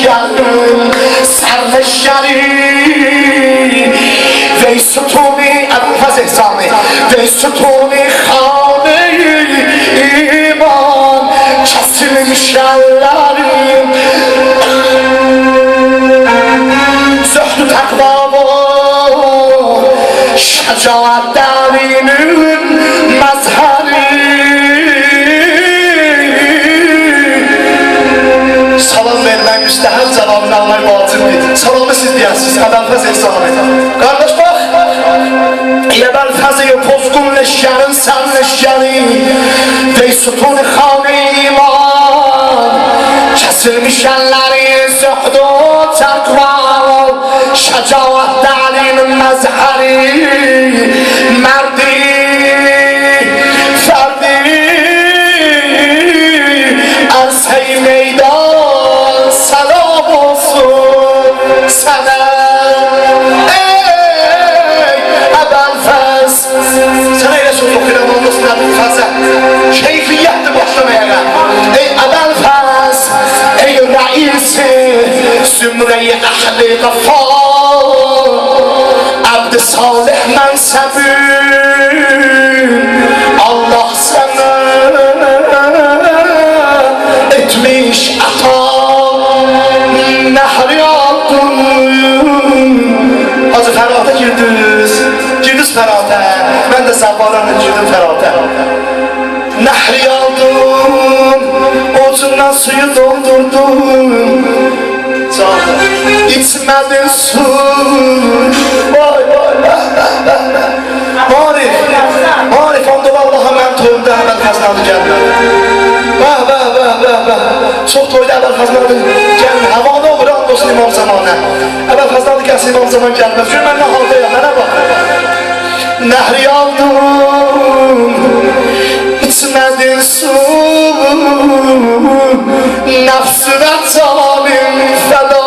گردون سرنشری وی ستونی انفاز احسانه وی ستونی خانه ایمان kesilmiş ellerim zöhdü takva var şecaat derinin mezheri salam vermək müstəhəl cavabını almaq vacibdir. Salamı siz deyəsiniz, Əbəlfəz Ehsanı. Qardaş bax, Əbəlfəz pozğun leşkərin sən leşkəri Dey sütun xanə iman kəsilmiş əlləri zöhdü təqva şəcaat dəlinin məzhəri mərdi fərdi ərsəy meydan salam olsun sənə ey Əbəlfəz sənə elə söz oxuyuram olmasın Əbəlfəzə keyfiyyətli başlamaya ey Əbəlfəz ey rəisi zümrəyi əhli qafar abd salih mənsəbi Allah sənə etmiş ata nəhri aldın Hacı Fərata girdiniz Fərata mən də səffalarla girdim Fərata nəhri aldın ucundan suyu doldurdun içmədin su Marif ondan Allaha mən toyumda Əbəlfəzin adı gəlmir çox toyda Əbəlfəzin adı gəlmir havada olur and olsun İmam Zamanə Əbəlfəzin adı gəlsin İmam Zaman gəlmir çünki mən nə haldayam mənə bax nəhri aldın içmədin su nəfsünə canim fəda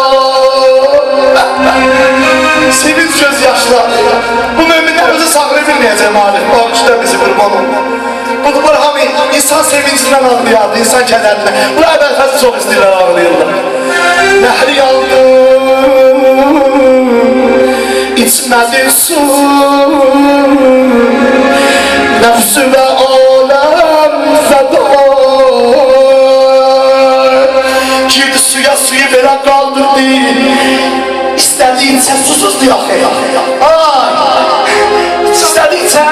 sevinç göz yaşları bu müminlər özü saxlı bilməyəcək Marif bağışda bizi qurban olma bunlar hamı insan sevincindən ağlayardı insan kədərindən bu Əbəlfəzi çox istəyirlər ağlayırlar nəhri aldın içmədin su nəfsü və aləm fəda girdi suya suyu verə qaldırdı istədiyincə susuzdur axı istədiyincə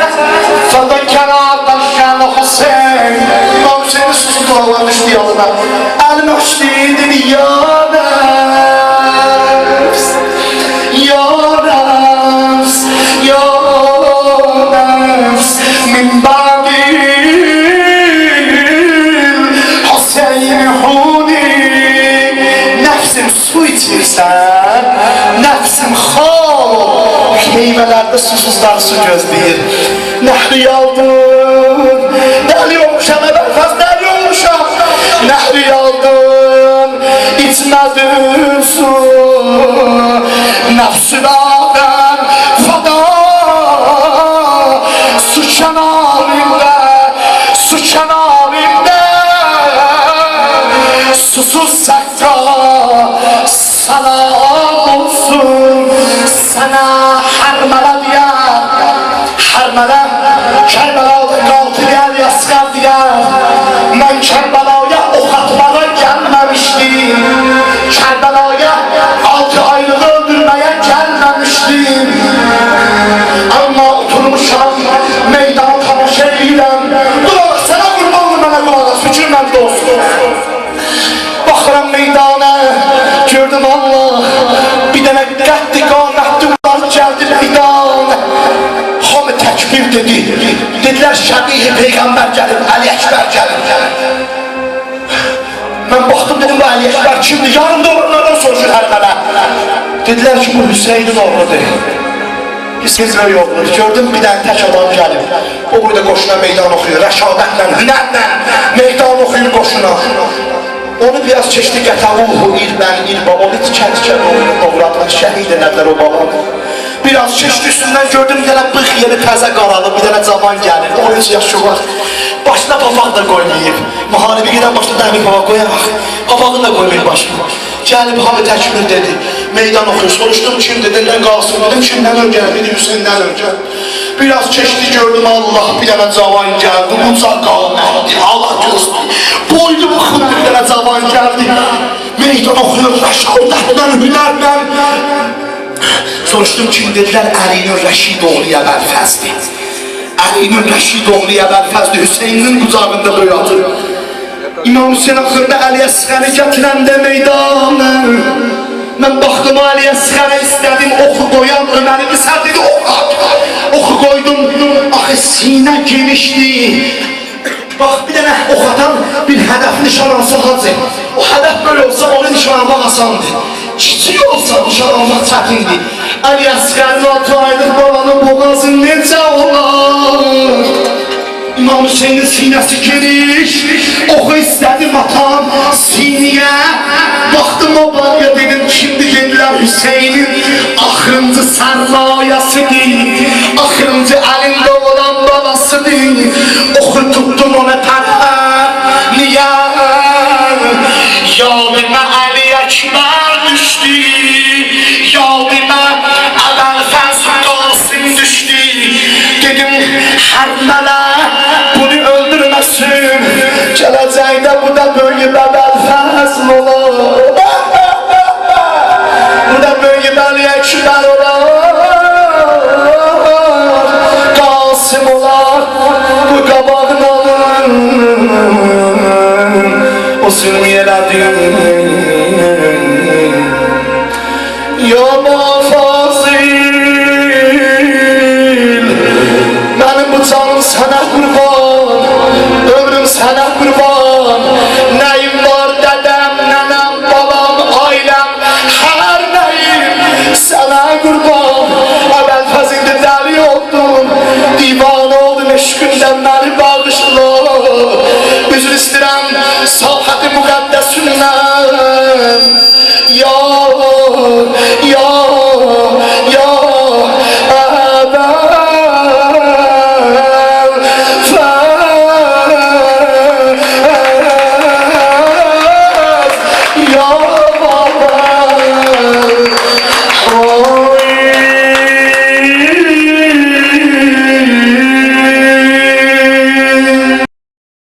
fəda kənardan şən Hüseyin İmam Hüseyni susuz qalamışdı yoluna əlim öşdüydün ya nəfs ya nəfs ya nəfs min ba'dil Hüseyin huni nəfsim su içirsən nəfsim xal keymələrdə susuzlar su gözləyir nəhri aldın dəli olmuşam Əbəlfəz dəli olmuşam nəhri aldın içmədin su nəfsü dağdan fada su kənarında susuz səhra salam olsun sənə hərmələ deyər hərmələ Kərbəlalı qaltı deyər yaskar deyər mən Kərbəlaya ox atmağa gəlməmişdim Kərbəlaya 6 aylığı öldürməyə gəlməmişdim amma oturmuşam meydana tamaşa edirəm qulaq sənə qurbanlı mənə qulaq as fikirlə dost baxıram meydana gördüm Allah bir dənə qəddi qamətli var gəldi meydana hamı təkbir dedi dedilər şəbih Peyğəmbər gəlib Əli Əkbər gəlib mən baxdım dedim bu Əli Əkbər kimdir yanımda olanlardan soruşur hər mənə dedilər ki bu Hüseynin oğludur biz gizlə yoxdur gördüm bir dənə tək adam gəlib o burada qoşuna meydan oxuyur rəşadətlə, hünərlə meydan oxuyur qoşuna onu biraz keçdi qətavuhu ilbən ilba onu tikər oyunu doğradlar şəhid elədilər o babanı biraz keçdi üstündən gördüm bir dənə bıx yeri təzə qaralı bir dənə cavan gəlir 13 yaşı var başına papaq da qoymayıb müharibi gedən başına dəmir papaq qoyaraq papağını da qoymayıb başına Gəlib hamı təkbir dedi. Meydan oxuyur. Soruşdum kim dediler Qasım dedim. Kimdən öncə? Dedi Hüseyndən öncə. Biraz keçdi gördüm Allah bir dənə cavan gəldi. Ucaq qalmadı. Allah görsün. Boylu buxun bir dənə cavan gəldi. Meydan oxuyur. Rəşadətlə, hünərlə. Soruşdum kim dediler Əli-i Rəşidoğlu Əbəlfəzli. Əli-i Rəşidoğlu Əbəlfəzli Hüseynin qucağında böyatır. İmam Hüseyin haqqında Əli Əsqəri gətirəndə meydana. Mən baxdım Ali Əsqərə istədim oxu qoyan Öməri qısa dedi oxu qoydum. Axı sinə genişdi. Bax bir dənə ox atan bir hədəf nişan alsa hacı. O hədəf böyle olsa onu nişan almaq asandır. Kiçik olsa nişan almaq çətindir. Ali Əsqərin 6 aylıq balanın boğazı necə olar? İmam Hüseynin sinəsi geniş. Oxu istədim atam sinəyə. Baxdım o balya dedim kimdir dedilər Hüseynin axırıncı sərmayəsidir. Axırıncı əlində olan babasıdır. Oxu tutdum ona tərəf. Niyə? Yadımə Əli Əkbər düşdü. Yadımə Əbəlfəzl Qasım düşdü. Dedim hər mələk bunu öldürməsin. Gələcəkdə bu da böyük Əbəlfəzl olur. Bu da böyük Əli Əkbər olar. Qasım olar. Bu qabağına alın. O sürmü elədim. Ya Fazil, benim bu canım sana kurban, ömrüm sana kurban. Neyim var dedem, nenem, babam, ailem, her neyim sana kurban. Əbəlfəzildə dəli oldum, divan oldum eşqindən beni bağışla. Üzr istəyirəm sahəti müqəddəsindən. Ya